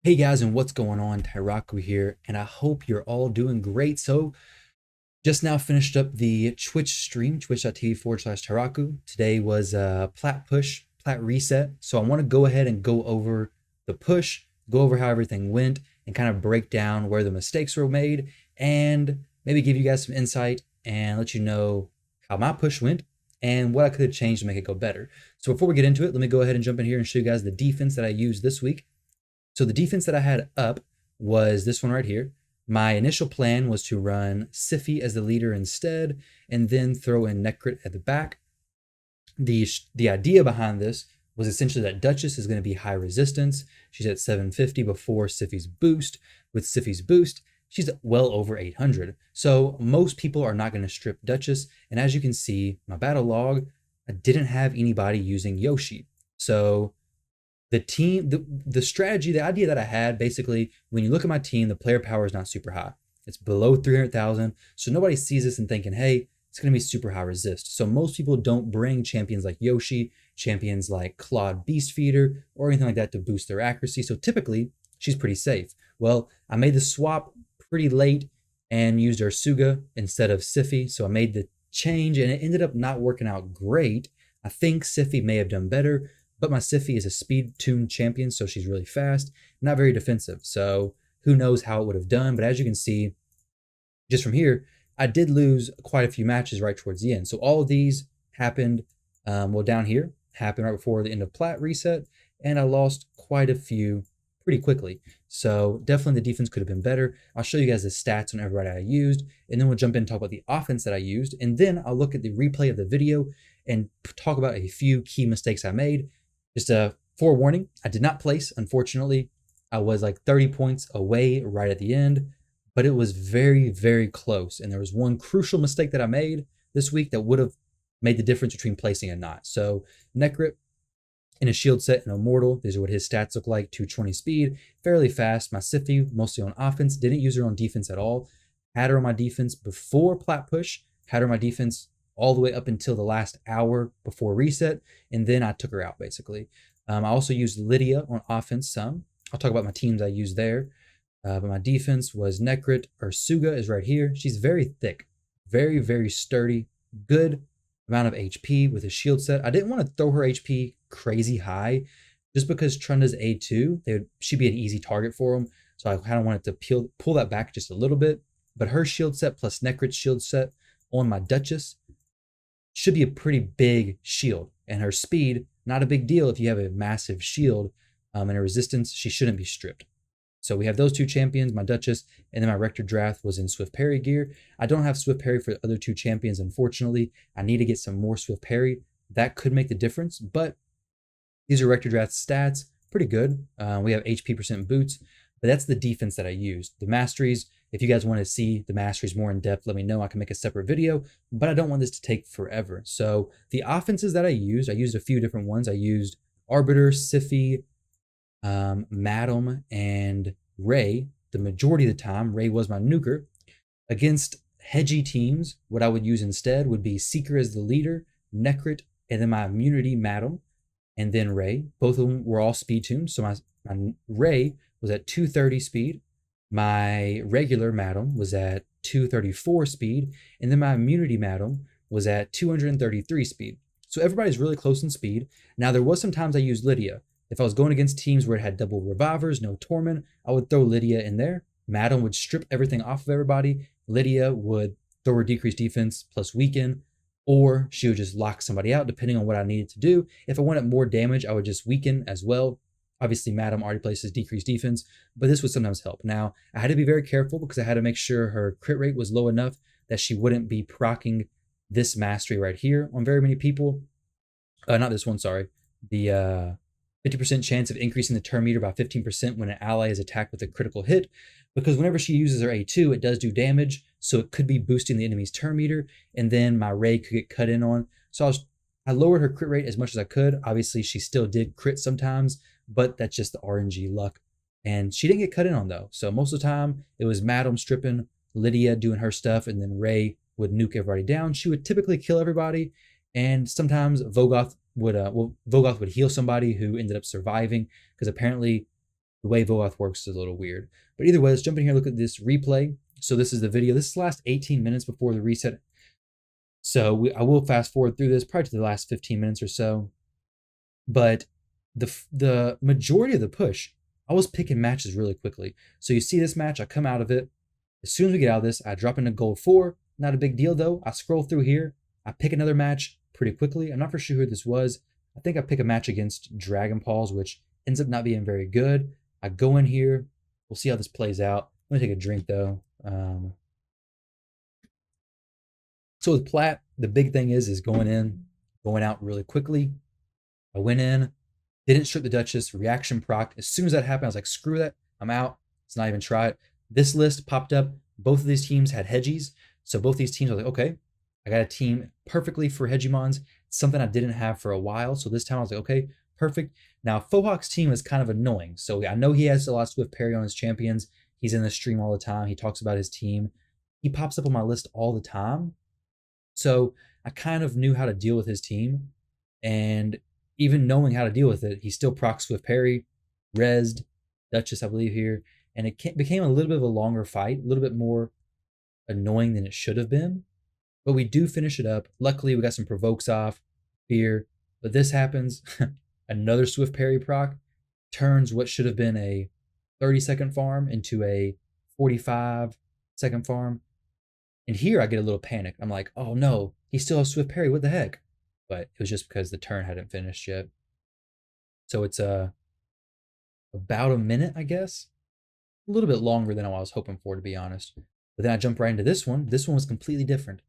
Hey guys, and what's going on? Tyrauku here, and I hope you're all doing great. So, just now finished up the Twitch stream, twitch.tv/Tyrauku. Today was a Plat push, Plat reset. So, I want to go ahead and go over the push, go over how everything went, and kind of break down where the mistakes were made, and maybe give you guys some insight and let you know how my push went and what I could have changed to make it go better. So, before we get into it, let me go ahead and jump in here and show you guys the defense that I used this week. So the defense that I had up was this one right here. My initial plan was to run Siffy as the leader instead, and then throw in Necrit at the back. The idea behind this was essentially that Duchess is going to be high resistance. She's at 750 before Siffy's boost. With Siffy's boost, she's well over 800. So most people are not going to strip Duchess. And as you can see, my battle log, I didn't have anybody using Yoshi. So the strategy, the idea that I had, basically, when you look at my team, the player power is not super high. It's below 300,000. So nobody sees this and thinking, hey, it's going to be super high resist. So most people don't bring champions like Yoshi, champions like Claude Beast Feeder, or anything like that to boost their accuracy. So typically, she's pretty safe. Well, I made the swap pretty late and used Ursuga instead of Siffy. So I made the change and it ended up not working out great. I think Siffy may have done better, but my Siffy is a speed-tuned champion, so she's really fast, not very defensive. So who knows how it would have done. But as you can see, just from here, I did lose quite a few matches right towards the end. So all of these happened, down here, happened right before the end of Plat reset, and I lost quite a few pretty quickly. So definitely the defense could have been better. I'll show you guys the stats on everybody I used, and then we'll jump in and talk about the offense that I used, and then I'll look at the replay of the video and talk about a few key mistakes I made. Just a forewarning, I did not place, unfortunately. I was like 30 points away right at the end, but it was very, very close. And there was one crucial mistake that I made this week that would have made the difference between placing and not. So Necrit in a shield set and Immortal, these are what his stats look like. 220 speed, fairly fast. My Siffy, mostly on offense, didn't use her on defense at all. Had her on my defense before Plat push, had her on my defense all the way up until the last hour before reset, and then I took her out basically. I also used Lydia on offense some. I'll talk about my teams I used there. But my defense was Necrit. Ursuga is right here. She's very thick, very, very sturdy, good amount of HP with a shield set. I didn't want to throw her HP crazy high just because Trunda's A2, she'd be an easy target for him. So I kind of wanted to pull that back just a little bit. But her shield set plus Necrit's shield set on my Duchess should be a pretty big shield. And her speed, not a big deal if you have a massive shield, and her resistance, she shouldn't be stripped. So we have those two champions, my Duchess, and then my Rector Draft was in Swift Parry gear. I don't have Swift Parry for the other two champions, unfortunately. I need to get some more Swift Parry. That could make the difference, but these are Rector Draft stats, pretty good. We have HP percent boots, but that's the defense that I used. The masteries, if you guys want to see the masteries more in depth, let me know. I can make a separate video, but I don't want this to take forever. So the offenses that I used a few different ones. I used Arbiter, Siffy, Madam, and Ray. The majority of the time, Ray was my nuker. Against hedgy teams, what I would use instead would be Seeker as the leader, Necrit, and then my immunity Madam, and then Ray. Both of them were all speed tuned. So my Ray was at 230 speed. My regular Madam was at 234 speed. And then my immunity Madam was at 233 speed. So everybody's really close in speed. Now, there was some times I used Lydia. If I was going against teams where it had double revivers, no Torment, I would throw Lydia in there. Madam would strip everything off of everybody. Lydia would throw her decreased defense plus weaken, or she would just lock somebody out depending on what I needed to do. If I wanted more damage, I would just weaken as well. Obviously, Madam already places decreased defense, but this would sometimes help. Now, I had to be very careful because I had to make sure her crit rate was low enough that she wouldn't be proccing this mastery right here on very many people. Not this one, sorry. The 50% chance of increasing the turn meter by 15% when an ally is attacked with a critical hit, because whenever she uses her A2, it does do damage, so it could be boosting the enemy's turn meter, and then my Ray could get cut in on. So I lowered her crit rate as much as I could. Obviously, she still did crit sometimes, but that's just the RNG luck. And she didn't get cut in on, though. So most of the time, it was Madam stripping, Lydia doing her stuff, and then Ray would nuke everybody down. She would typically kill everybody, and sometimes Vogoth would heal somebody who ended up surviving, because apparently The way Voath works is a little weird. But either way, let's jump in here and look at this replay. So this is the video. This is the last 18 minutes before the reset. So I will fast forward through this, probably to the last 15 minutes or so. But the majority of the push, I was picking matches really quickly. So you see this match, I come out of it. As soon as we get out of this, I drop into gold 4. Not a big deal though. I scroll through here. I pick another match pretty quickly. I'm not for sure who this was. I think I pick a match against Dragon Balls, which ends up not being very good. I go in here. We'll see how this plays out. Let me take a drink though. So with Plat, the big thing is going in, going out really quickly. I went in, didn't strip the Duchess, reaction proc. As soon as that happened, I was like, screw that, I'm out. Let's not even try it. This list popped up. Both of these teams had Hedgies. So both these teams, I was like, okay, I got a team perfectly for Hegemons. Something I didn't have for a while. So this time I was like, okay, perfect. Now, Fohawk's team is kind of annoying. So I know he has a lot of Swift Parry on his champions. He's in the stream all the time. He talks about his team. He pops up on my list all the time. So I kind of knew how to deal with his team. And even knowing how to deal with it, he still procs Swift Parry, Resd, Duchess, I believe here. And it became a little bit of a longer fight, a little bit more annoying than it should have been. But we do finish it up. Luckily, we got some provokes off, fear. But this happens. Another Swift Parry proc turns what should have been a 30-second farm into a 45-second farm. And here I get a little panic. I'm like, oh no, he still has Swift Parry. What the heck? But it was just because the turn hadn't finished yet. So it's about a minute, I guess. A little bit longer than I was hoping for, to be honest. But then I jump right into this one. This one was completely different.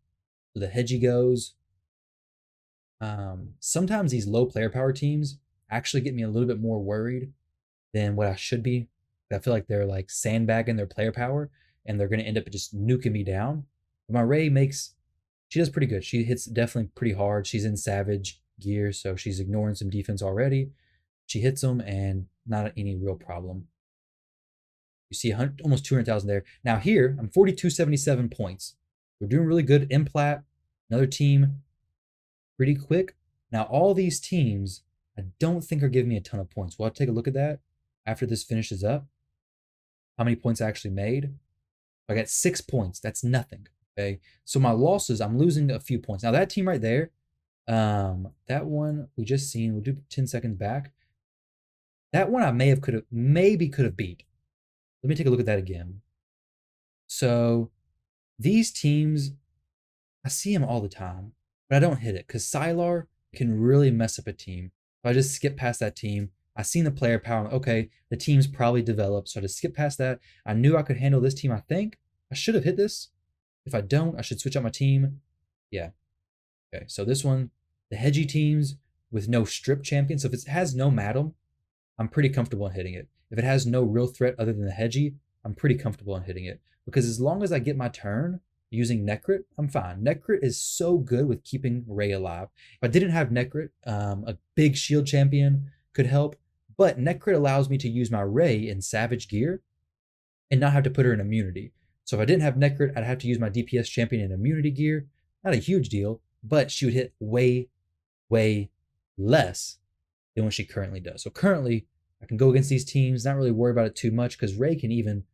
So the Hedgie goes. Sometimes these low player power teams actually get me a little bit more worried than what I should be. I feel like they're like sandbagging their player power and they're going to end up just nuking me down. But my Ray she does pretty good. She hits definitely pretty hard. She's in Savage gear, so she's ignoring some defense already. She hits them and not any real problem. You see almost 200,000 there. Now here, I'm 4277 points. We're doing really good. In Plat, another team, pretty quick. Now all these teams, I don't think are giving me a ton of points. We'll have to take a look at that after this finishes up. How many points I actually made. I got 6 points. That's nothing. Okay. So my losses, I'm losing a few points. Now that team right there, that one we just seen, we'll do 10 seconds back. That one I maybe could have beat. Let me take a look at that again. So these teams, I see them all the time, but I don't hit it because Sylar can really mess up a team. If I just skip past that team, I seen the player power. Okay, the team's probably developed, so I just skip past that. I knew I could handle this team, I think. I should have hit this. If I don't, I should switch out my team. Yeah. Okay, so this one, the Hedgie teams with no strip champion. So if it has no Madam, I'm pretty comfortable in hitting it. If it has no real threat other than the Hedgie, I'm pretty comfortable in hitting it. Because as long as I get my turn using Necrit, I'm fine. Necrit is so good with keeping Ray alive. If I didn't have Necrit, a big shield champion could help. But Necrit allows me to use my Ray in Savage gear and not have to put her in immunity. So if I didn't have Necrit, I'd have to use my DPS champion in immunity gear. Not a huge deal, but she would hit way, way less than what she currently does. So currently, I can go against these teams, not really worry about it too much because Ray can even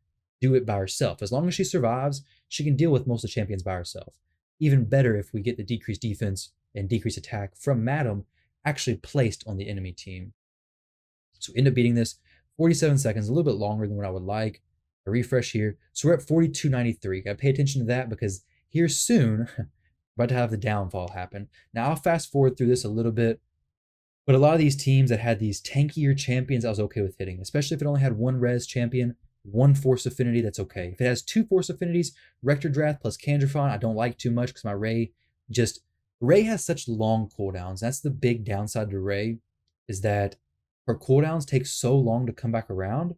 do it by herself. As long as she survives, she can deal with most of the champions by herself. Even better if we get the decreased defense and decreased attack from Madam actually placed on the enemy team. So end up beating this 47 seconds, a little bit longer than what I would like. I refresh here. So we're at 4293. Got to pay attention to that because here soon, about to have the downfall happen. Now I'll fast forward through this a little bit. But a lot of these teams that had these tankier champions, I was okay with hitting, especially if it only had one res champion, one force affinity, that's okay. If it has two force affinities, Rector Drath plus Candrafon, I don't like too much because my Ray has such long cooldowns. That's the big downside to Ray, is that her cooldowns take so long to come back around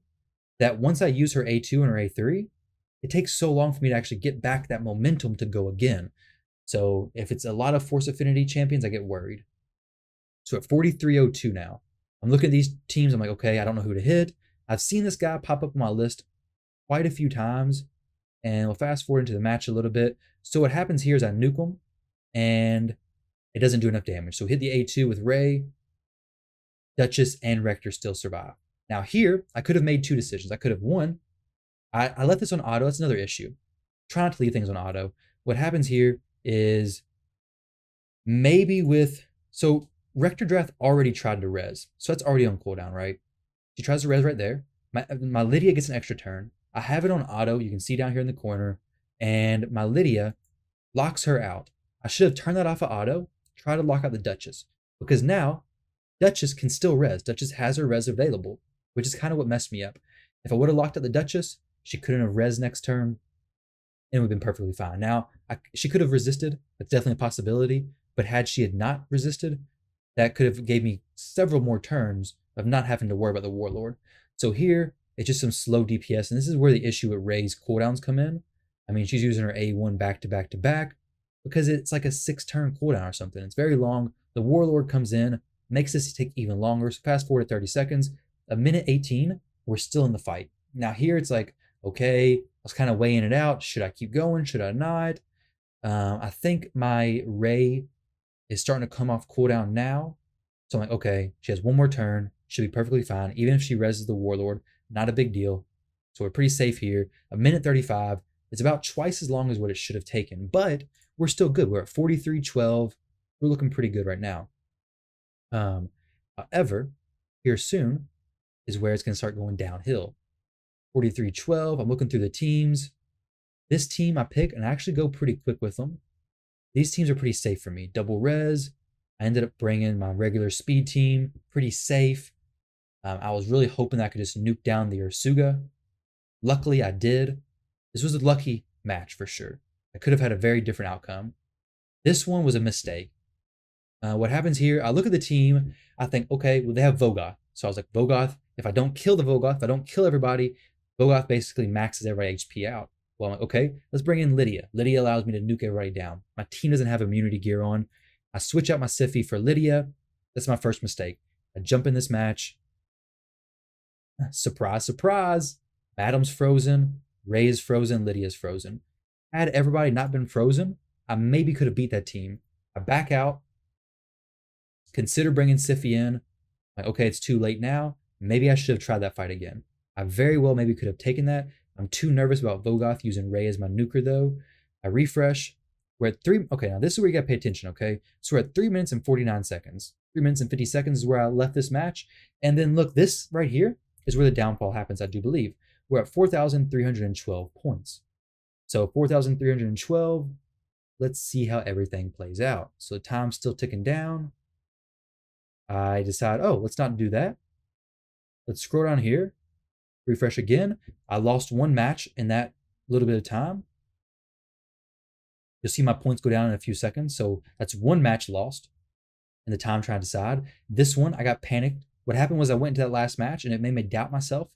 that once I use her A2 and her A3, it takes so long for me to actually get back that momentum to go again. So if it's a lot of force affinity champions, I get worried. So at 4302 now, I'm looking at these teams. I'm like, okay, I don't know who to hit. I've seen this guy pop up on my list quite a few times, and we'll fast forward into the match a little bit. So what happens here is I nuke him, and it doesn't do enough damage. So hit the A2 with Ray, Duchess, and Rector still survive. Now here, I could have made two decisions. I could have, one, I left this on auto. That's another issue. Try not to leave things on auto. What happens here is maybe so Rector Draft already tried to res. So that's already on cooldown, right? She tries to res right there. My Lydia gets an extra turn. I have it on auto. You can see down here in the corner. And my Lydia locks her out. I should have turned that off of auto, try to lock out the Duchess. Because now, Duchess can still res. Duchess has her res available, which is kind of what messed me up. If I would have locked out the Duchess, she couldn't have res next turn, and it would have been perfectly fine. Now, she could have resisted. That's definitely a possibility. But had she had not resisted, that could have gave me several more turns of not having to worry about the Warlord. So here, it's just some slow DPS, and this is where the issue with Rey's cooldowns come in. I mean, she's using her A1 back to back to back because it's like a 6-turn cooldown or something. It's very long. The Warlord comes in, makes this take even longer. So fast forward to 30 seconds, a minute 18, we're still in the fight. Now here it's like, okay, I was kind of weighing it out. Should I keep going? Should I not? I think my Rey is starting to come off cooldown now. So I'm like, okay, she has one more turn. Should be perfectly fine. Even if she reses the Warlord, not a big deal. So we're pretty safe here. A minute 35. It's about twice as long as what it should have taken, but we're still good. We're at 43-12. We're looking pretty good right now. However, here soon is where it's going to start going downhill. 43-12. I'm looking through the teams. This team I pick and I actually go pretty quick with them. These teams are pretty safe for me. Double res. I ended up bringing my regular speed team. Pretty safe. I was really hoping that I could just nuke down the Ursuga. Luckily, I did. This was a lucky match for sure. I could have had a very different outcome. This one was a mistake. What happens here, I look at the team. I think, okay, well, they have Vogoth. So I was like, Vogoth, if I don't kill the Vogoth, if I don't kill everybody, Vogoth basically maxes everybody HP out. Well, I'm like, okay, let's bring in Lydia. Lydia allows me to nuke everybody down. My team doesn't have immunity gear on. I switch out my Siphi for Lydia. That's my first mistake. I jump in this match. Surprise, surprise. Madam's frozen. Rey is frozen. Lydia's frozen. Had everybody not been frozen, I maybe could have beat that team. I back out. Consider bringing Siphi in. Like, okay, it's too late now. Maybe I should have tried that fight again. I very well maybe could have taken that. I'm too nervous about Vogoth using Rey as my nuker though. I refresh. We're at 3. Okay, now this is where you got to pay attention, okay? So we're at 3 minutes and 49 seconds. 3 minutes and 50 seconds is where I left this match. And then look, this right here is where the downfall happens, I do believe. We're at 4,312 points. So 4,312. Let's see how everything plays out. So time's still ticking down. I decide, oh, let's not do that. Let's scroll down here. Refresh again. I lost one match in that little bit of time. You'll see my points go down in a few seconds. So that's one match lost in the time trying to decide. This one, I got panicked. What happened was I went into that last match and it made me doubt myself.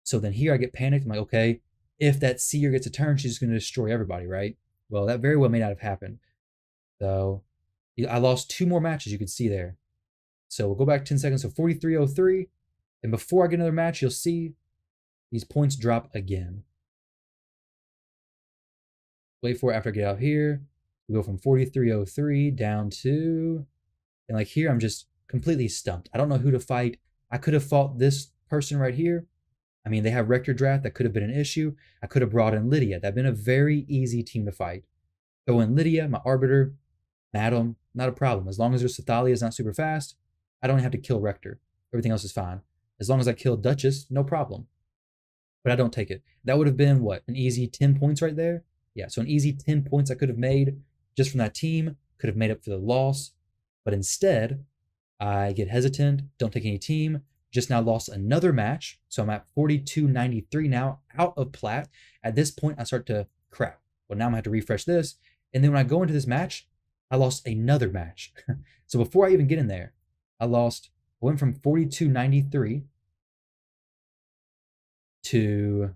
So then here I get panicked. I'm like, okay, if that seer gets a turn, she's just going to destroy everybody, right? Well, that very well may not have happened. So I lost 2 more matches, you can see there. So we'll go back 10 seconds. So 43-03. And before I get another match, you'll see these points drop again. Wait for it after I get out here. We go from 43-03 down to, and like here, I'm just completely stumped. I don't know who to fight. I could have fought this person right here. I mean, they have Rector Draft. That could have been an issue. I could have brought in Lydia. That'd been a very easy team to fight. Throw in Lydia, my Arbiter, Madam, not a problem. As long as their Thalia is not super fast, I don't have to kill Rector. Everything else is fine. As long as I kill Duchess, no problem. But I don't take it. That would have been, what, an easy 10 points right there? Yeah, so an easy 10 points I could have made just from that team, could have made up for the loss. But instead, I get hesitant, don't take any team, just now lost another match. So I'm at 42-93 now, out of Plat. At this point, I start to crap. Well, now I'm going to have to refresh this. And then when I go into this match, I lost another match. So before I even get in there, I went from 42-93 to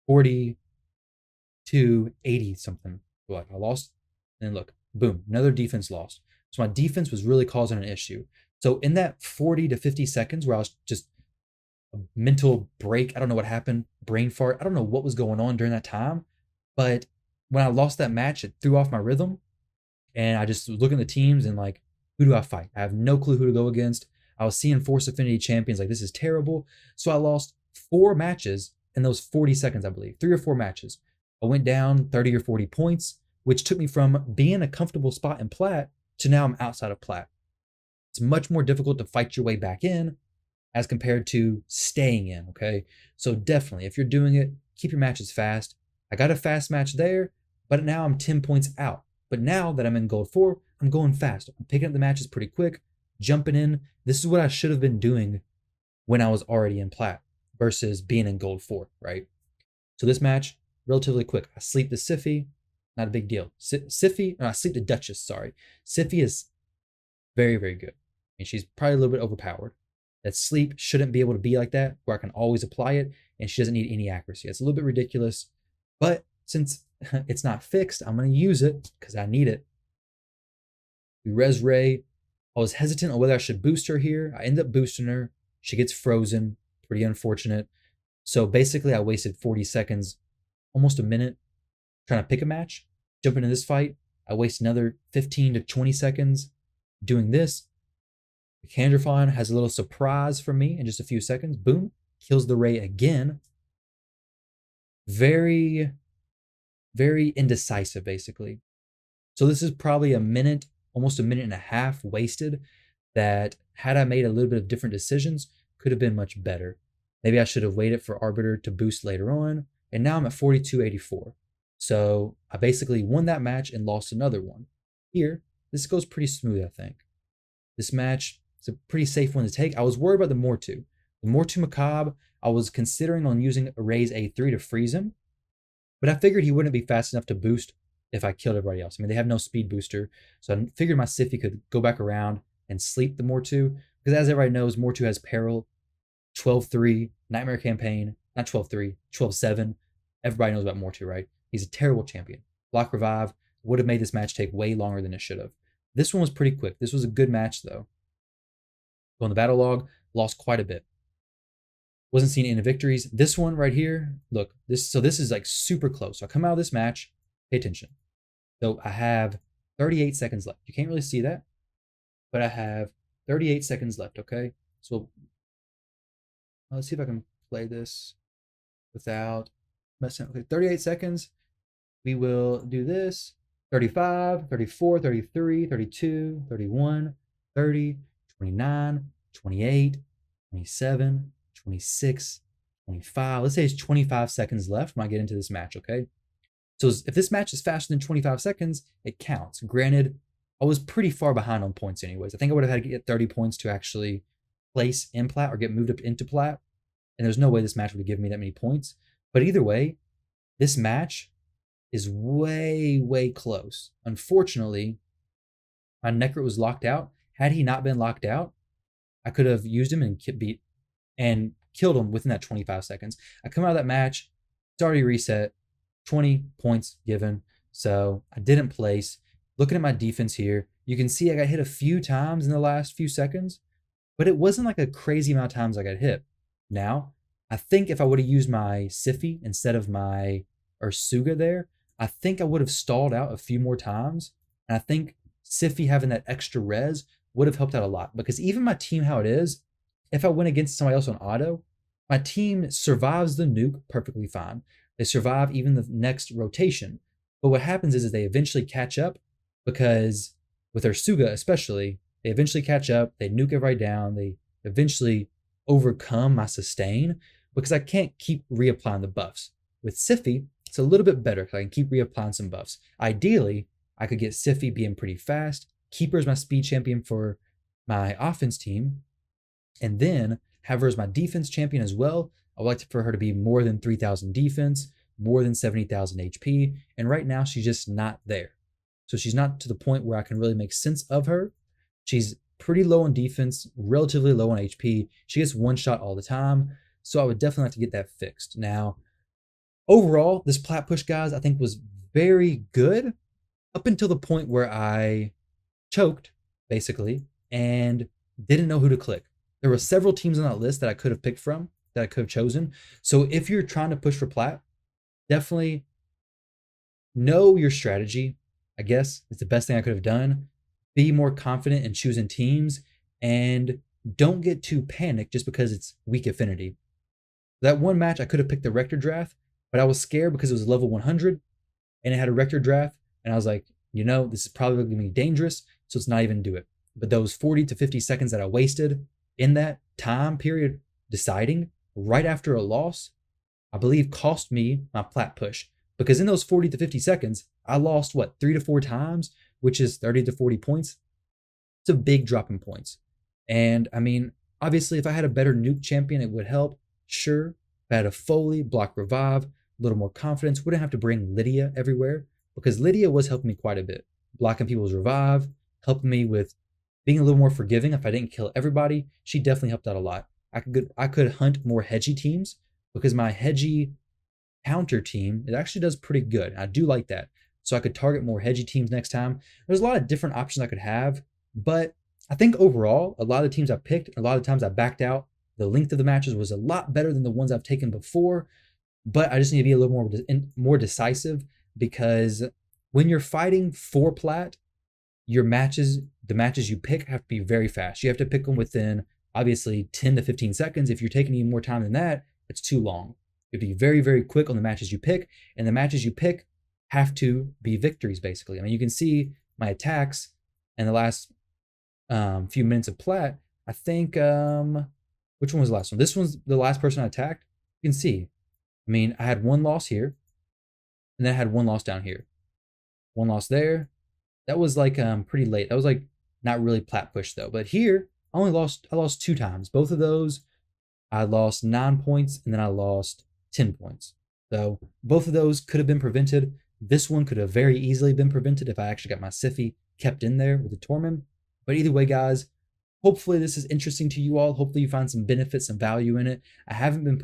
42-80 something. Like I lost, and then look, boom, another defense lost. So my defense was really causing an issue. So in that 40 to 50 seconds where I was just a mental break, I don't know what happened, brain fart, I don't know what was going on during that time, but when I lost that match, it threw off my rhythm, and I just was looking at the teams and like, who do I fight? I have no clue who to go against. I was seeing Force Affinity champions like, this is terrible. So I lost 4 matches in those 40 seconds, I believe. 3 or 4 matches. I went down 30 or 40 points, which took me from being a comfortable spot in Plat to now I'm outside of Plat. It's much more difficult to fight your way back in as compared to staying in, okay? So definitely, if you're doing it, keep your matches fast. I got a fast match there, but now I'm 10 points out. But now that I'm in Gold 4, I'm going fast. I'm picking up the matches pretty quick, jumping in. This is what I should have been doing when I was already in Plat versus being in Gold 4, right? So this match, relatively quick. I sleep the Sify, not a big deal. I sleep the Duchess, sorry. Sify is very, very good. I mean, she's probably a little bit overpowered. That sleep shouldn't be able to be like that, where I can always apply it, and she doesn't need any accuracy. It's a little bit ridiculous, but since it's not fixed, I'm going to use it because I need it. We res Ray. I was hesitant on whether I should boost her here. I end up boosting her. She gets frozen. Pretty unfortunate. So basically, I wasted 40 seconds, almost a minute, trying to pick a match. Jumping into this fight, I waste another 15 to 20 seconds doing this. Candrifon has a little surprise for me in just a few seconds. Boom. Kills the Ray again. Very, very indecisive, basically. So this is probably a minute, almost a minute and a half wasted that had I made a little bit of different decisions, could have been much better. Maybe I should have waited for Arbiter to boost later on. And now I'm at 42.84. So I basically won that match and lost another one. Here, this goes pretty smooth, I think. This match is a pretty safe one to take. I was worried about the Mortu. The Mortu Macabre, I was considering on using Ray's A3 to freeze him, but I figured he wouldn't be fast enough to boost if I killed everybody else. I mean, they have no speed booster, so I figured my Sify could go back around and sleep the Mortu, because as everybody knows, Mortu has Peril, 12-3, Nightmare Campaign, not 12-3, 12-7. Everybody knows about Mortu, right? He's a terrible champion. Block Revive would have made this match take way longer than it should have. This one was pretty quick. This was a good match, though. On the battle log, lost quite a bit. Wasn't seeing any victories. This one right here, look, this is like super close. So I come out of this match, pay attention. So I have 38 seconds left. You can't really see that, but I have 38 seconds left, okay? So let's see if I can play this without messing up. Okay, 38 seconds. We will do this. 35, 34, 33, 32, 31, 30, 29, 28, 27, 26, 25. Let's say it's 25 seconds left when I get into this match, okay? So if this match is faster than 25 seconds, it counts. Granted, I was pretty far behind on points anyways. I think I would have had to get 30 points to actually place in Plat or get moved up into Plat. And there's no way this match would have given me that many points. But either way, this match is way, way close. Unfortunately, my Necrit was locked out. Had he not been locked out, I could have used him and killed him within that 25 seconds. I come out of that match, it's already reset, 20 points given. So I didn't place. Looking at my defense here, you can see I got hit a few times in the last few seconds, but it wasn't like a crazy amount of times I got hit. Now, I think if I would have used my Sify instead of my Ursuga there, I think I would have stalled out a few more times. And I think Sify having that extra res would have helped out a lot, because even my team, how it is, if I went against somebody else on auto, my team survives the nuke perfectly fine. They survive even the next rotation. But what happens is they eventually catch up, because with Ursuga especially, they eventually catch up, they nuke everybody down, they eventually overcome my sustain, because I can't keep reapplying the buffs. With Sify, it's a little bit better because I can keep reapplying some buffs. Ideally, I could get Sify being pretty fast, keep her as my speed champion for my offense team, and then have her as my defense champion as well. I would like for her to be more than 3,000 defense, more than 70,000 HP, and right now she's just not there. So she's not to the point where I can really make sense of her. She's pretty low on defense, relatively low on HP. She gets one shot all the time, so I would definitely like to get that fixed. Now, overall, this Plat push, guys, I think was very good up until the point where I choked, basically, and didn't know who to click. There were several teams on that list that I could have picked from, that I could have chosen. So if you're trying to push for Plat, definitely know your strategy, I guess. It's the best thing I could have done. Be more confident in choosing teams, and don't get too panicked just because it's weak affinity. That one match, I could have picked the Rector draft, but I was scared because it was level 100 and it had a Rector draft. And I was like, this is probably going to be dangerous. So let's not even do it. But those 40 to 50 seconds that I wasted in that time period deciding right after a loss, I believe cost me my plat push. Because in those 40 to 50 seconds, I lost 3 to 4 times, which is 30 to 40 points. It's a big drop in points. And I mean, obviously, if I had a better nuke champion, it would help. Sure. If I had a Foley, block revive, a little more confidence, wouldn't have to bring Lydia everywhere, because Lydia was helping me quite a bit. Blocking people's revive, helping me with being a little more forgiving if I didn't kill everybody. She definitely helped out a lot. I could hunt more hedgy teams because my hedgy counter team, it actually does pretty good. I do like that. So I could target more hedgy teams next time. There's a lot of different options I could have, but I think overall, a lot of the teams I picked, a lot of times I backed out. The length of the matches was a lot better than the ones I've taken before, but I just need to be a little more decisive, because when you're fighting for plat, the matches you pick have to be very fast. You have to pick them within obviously 10 to 15 seconds. If you're taking any more time than that, it's too long. You have to be very, very quick on the matches you pick, and the matches you pick have to be victories, basically. I mean, you can see my attacks in the last few minutes of plat. I think, which one was the last one? This one's the last person I attacked. You can see, I mean, I had one loss here, and then I had one loss down here. One loss there. That was like pretty late. That was like not really plat push though. But here, I lost 2 times. Both of those, I lost 9 points, and then I lost 10 points. So both of those could have been prevented. This one could have very easily been prevented if I actually got my Siphi kept in there with the Torment. But either way, guys, hopefully this is interesting to you all. Hopefully you find some benefits and value in it. I haven't been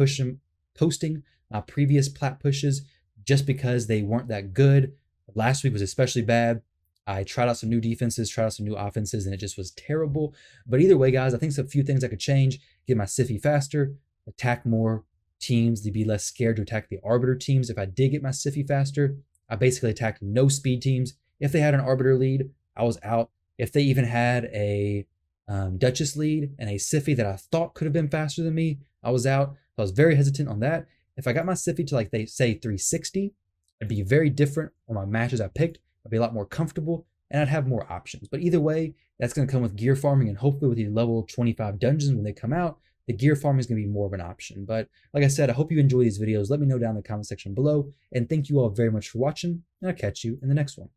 posting my previous plat pushes just because they weren't that good. Last week was especially bad. I tried out some new defenses, tried out some new offenses, and it just was terrible. But either way, guys, I think there's a few things I could change. Get my Siphi faster, attack more teams, to be less scared to attack the Arbiter teams. If I did get my Siphi faster, I basically attacked no speed teams. If they had an Arbiter lead, I was out. If they even had a Duchess lead and a Siphi that I thought could have been faster than me, I was out. So I was very hesitant on that. If I got my Siphi to, like, they say 360, it'd be very different on my matches I picked. I'd be a lot more comfortable, and I'd have more options. But either way, that's going to come with gear farming, and hopefully with the level 25 dungeons when they come out, the gear farming is going to be more of an option. But like I said, I hope you enjoy these videos. Let me know down in the comment section below, and thank you all very much for watching, and I'll catch you in the next one.